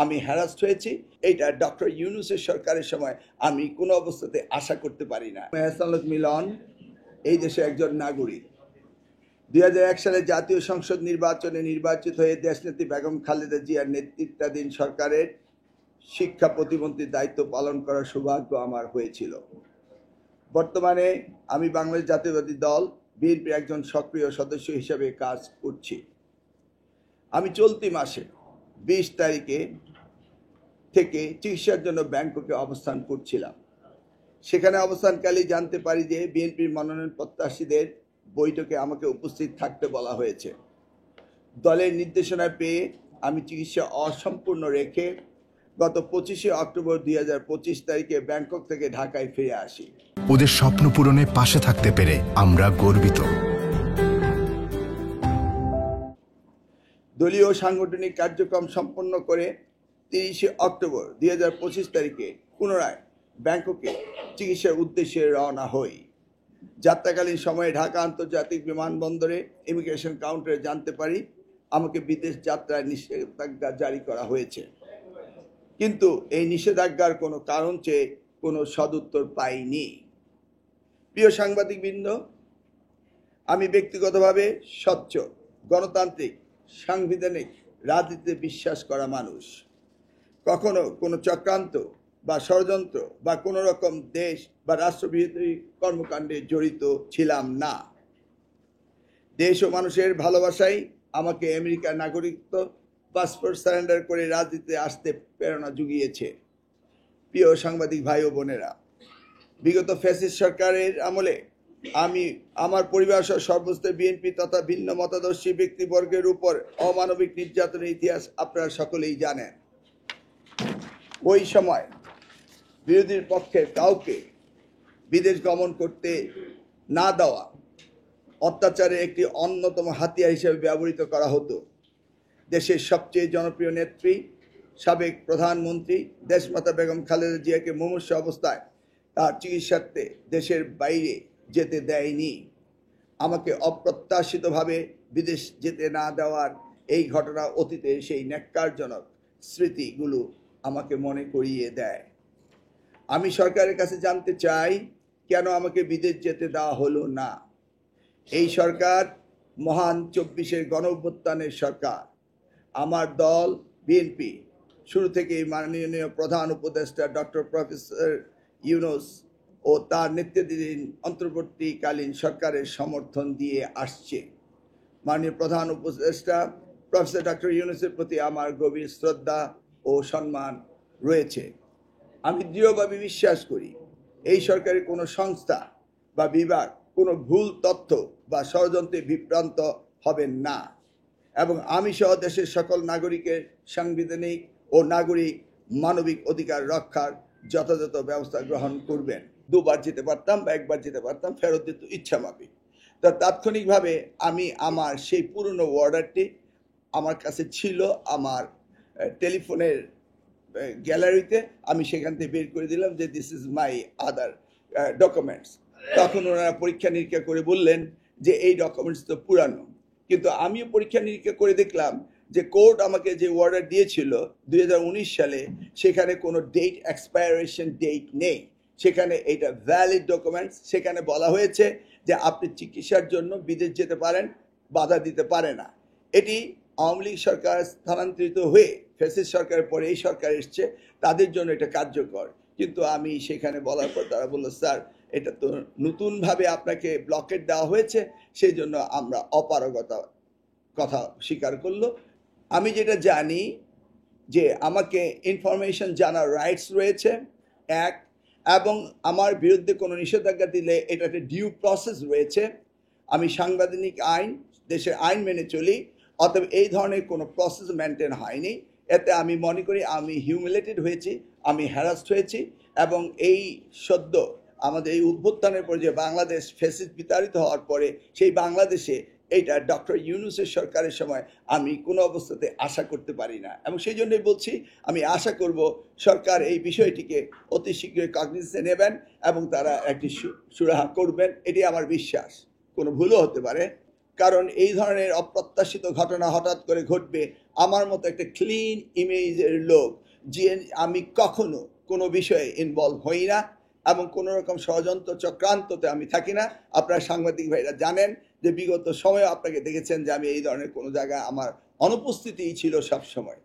আমি হ্যারাস্ট হয়েছি, এইটা ডক্টর ইউনূসের সরকারের সময় আমি কোনো অবস্থাতে আশা করতে পারি না। এহসানুল মিলন এই দেশে একজন নাগরিক। 2001 সালে জাতীয় সংসদ নির্বাচনে নির্বাচিত হয়ে দেশনেত্রী বেগম খালেদা জিয়ার নেতৃত্বাধীন সরকারের শিক্ষা প্রতিমন্ত্রীর দায়িত্ব পালন করার সৌভাগ্য আমার হয়েছিল। বর্তমানে আমি বাংলাদেশ জাতীয়তাবাদী দল বিএনপির একজন সক্রিয় সদস্য হিসেবে কাজ করছি। আমি চলতি মাসে 20 তারিখে থেকে চিকিৎসার জন্য ব্যাংককে অবস্থান করছিলাম। সেখানে অবস্থানকালে জানতে পারি যে বিএনপির মনোনয়ন প্রত্যাশীদের বৈঠকে আমাকে উপস্থিত থাকতে বলা হয়েছে। দলের নির্দেশনা পেয়ে আমি চিকিৎসা অসম্পূর্ণ রেখে গত 25শে অক্টোবর 2025 তারিখে ব্যাংকক থেকে ঢাকায় ফিরে আসি। ওদের স্বপ্ন পূরণে পাশে থাকতে পেরে আমরা গর্বিত। দলীয় সাংগঠনিক কার্যক্রম সম্পন্ন করে 30শে অক্টোবর 2025 তারিখে পুনরায় ব্যাংককে চিকিৎসার উদ্দেশ্যে রওনা হই। যাত্রাকালীন সময়ে ঢাকা আন্তর্জাতিক বিমানবন্দরে ইমিগ্রেশন কাউন্টারে জানতে পারি আমাকে বিদেশ যাত্রায় নিষেধাজ্ঞা জারি করা হয়েছে, কিন্তু এই নিষেধাজ্ঞার কোনো কারণ চেয়ে কোনো সদুত্তর পাইনি। প্রিয় সাংবাদিকবৃন্দ, আমি ব্যক্তিগতভাবে স্বচ্ছ, গণতান্ত্রিক, সাংবিধানিক রাজনীতিতে বিশ্বাস করা মানুষ। কখনো কোনো চক্রান্ত বা ষড়যন্ত্র বা কোনো রকম দেশ বা রাষ্ট্রবিরোধী কর্মকাণ্ডে জড়িত ছিলাম না। দেশ ও মানুষের ভালোবাসাই আমাকে আমেরিকার নাগরিকত্ব পাসপোর্ট সারেন্ডার করে রাজনীতিতে আসতে প্রেরণা জুগিয়েছে। প্রিয় সাংবাদিক ভাই ও বোনেরা, বিগত ফ্যাসিস্ট সরকারের আমলে আমি আমার পরিবার সহ সর্বস্তরের বিএনপি তথা ভিন্ন মতাদর্শী ব্যক্তিবর্গের উপর অমানবিক নির্যাতনের ইতিহাস আপনারা সকলেই জানেন। ওই সময় বিরোধীর পক্ষের কাউকে বিদেশ গমন করতে না দেওয়া অত্যাচারের একটি অন্যতম হাতিয়ার হিসেবে ব্যবহৃত করা হতো। দেশের সবচেয়ে জনপ্রিয় নেত্রী, সাবেক প্রধানমন্ত্রী দেশমাতা বেগম খালেদা জিয়াকে মুমূর্ষু অবস্থায় তার চিকিৎসার্থে দেশের বাইরে যেতে দেয়নি। আমাকে অপ্রত্যাশিতভাবে বিদেশ যেতে না দেওয়ার এই ঘটনা অতীতের সেই ন্যাক্কারজনক স্মৃতিগুলো আমাকে মনে করিয়ে দেয়। আমি সরকারের কাছে জানতে চাই, কেন আমাকে বিদেশ যেতে দেওয়া হলো না? এই সরকার মহান 24-এর গণঅভ্যুত্থানের সরকার। আমার দল বিএনপি শুরু থেকেই মাননীয় প্রধান উপদেষ্টা ডক্টর প্রফেসর ইউনূস ও তার নেতৃত্বাধীন অন্তর্বর্তীকালীন সরকারের সমর্থন দিয়ে আসছে। মাননীয় প্রধান উপদেষ্টা প্রফেসর ডক্টর ইউনূসের প্রতি আমার গভীর শ্রদ্ধা ও সম্মান রয়েছে। আমি দৃঢ়ভাবে বিশ্বাস করি এই সরকারের কোনো সংস্থা বা বিভাগ কোনো ভুল তথ্য বা ষড়যন্ত্রে বিভ্রান্ত হবেন না, এবং আমি সহ দেশের সকল নাগরিকের সাংবিধানিক ও নাগরিক মানবিক অধিকার রক্ষার যথাযথ ব্যবস্থা গ্রহণ করবেন। দুবার যেতে পারতাম বা একবার যেতে পারতাম, ফেরত দিত ইচ্ছা মাফিক। তা তাৎক্ষণিকভাবে আমি আমার সেই পুরনো অর্ডারটি আমার কাছে ছিল, আমার টেলিফোনের গ্যালারিতে আমি সেখান থেকে বের করে দিলাম যে this is my other documents. তখন ওনারা পরীক্ষা নিরীক্ষা করে বললেন যে এই ডকুমেন্টস তো পুরানো, কিন্তু আমিও পরীক্ষা নিরীক্ষা করে দেখলাম যে কোর্ট আমাকে যে অর্ডার দিয়েছিল 2019 সালে, সেখানে কোনো ডেট এক্সপায়ারেশন ডেট নেই, সেখানে এটা ভ্যালিড ডকুমেন্টস। সেখানে বলা হয়েছে যে আপনি চিকিৎসার জন্য বিদেশ যেতে পারেন, বাধা দিতে পারে না। এটি আওয়ামী লীগ সরকার স্থানান্তরিত হয়ে ফ্যাসিস্ট সরকারের পরে এই সরকার এসছে, তাদের জন্য এটা কার্যকর। কিন্তু আমি সেখানে বলার পর তারা বলল, স্যার এটা তো নতুনভাবে আপনাকে ব্লকেট দেওয়া হয়েছে, সেই জন্য আমরা অপারগতা কথা স্বীকার করলো। আমি যেটা জানি যে আমাকে ইনফরমেশন জানার রাইটস রয়েছে এক, এবং আমার বিরুদ্ধে কোনো নিষেধাজ্ঞা দিলে এটা একটা ডিউ প্রসেস রয়েছে। আমি সাংবিধানিক আইন, দেশের আইন মেনে চলি, অতএব এই ধরনের কোনো প্রসেস মেনটেন হয়নি। এতে আমি মনে করি আমি হিউমিলেটেড হয়েছি, আমি হ্যারাস্ট হয়েছি, এবং এই সদ্য আমাদের এই অভ্যুত্থানের পরে যে বাংলাদেশ ফ্যাসিস্ট বিতাড়িত হওয়ার পরে সেই বাংলাদেশে এইটা ডক্টর ইউনূসের সরকারের সময় আমি কোনো অবস্থাতে আশা করতে পারি না, এবং সেই জন্যই বলছি আমি আশা করব সরকার এই বিষয়টিকে অতি শীঘ্রই কগনিজেন্সে নেবেন এবং তারা একটি সুরাহা করবেন। এটি আমার বিশ্বাস, কোনো ভুলও হতে পারে। কারণ এই ধরনের অপ্রত্যাশিত ঘটনা হঠাৎ করে ঘটবে। আমার মতো একটা ক্লিন ইমেজের লোক, যে আমি কখনো কোনো বিষয়ে ইনভলভ হই না এবং কোনো রকম ষড়যন্ত্র চক্রান্ততে আমি থাকি না। আপনারা সাংবাদিক ভাইরা জানেন যে বিগত সময়ে আপনাকে দেখেছেন যে আমি এই ধরনের কোনো জায়গায় আমার অনুপস্থিতিই ছিল সব সময়।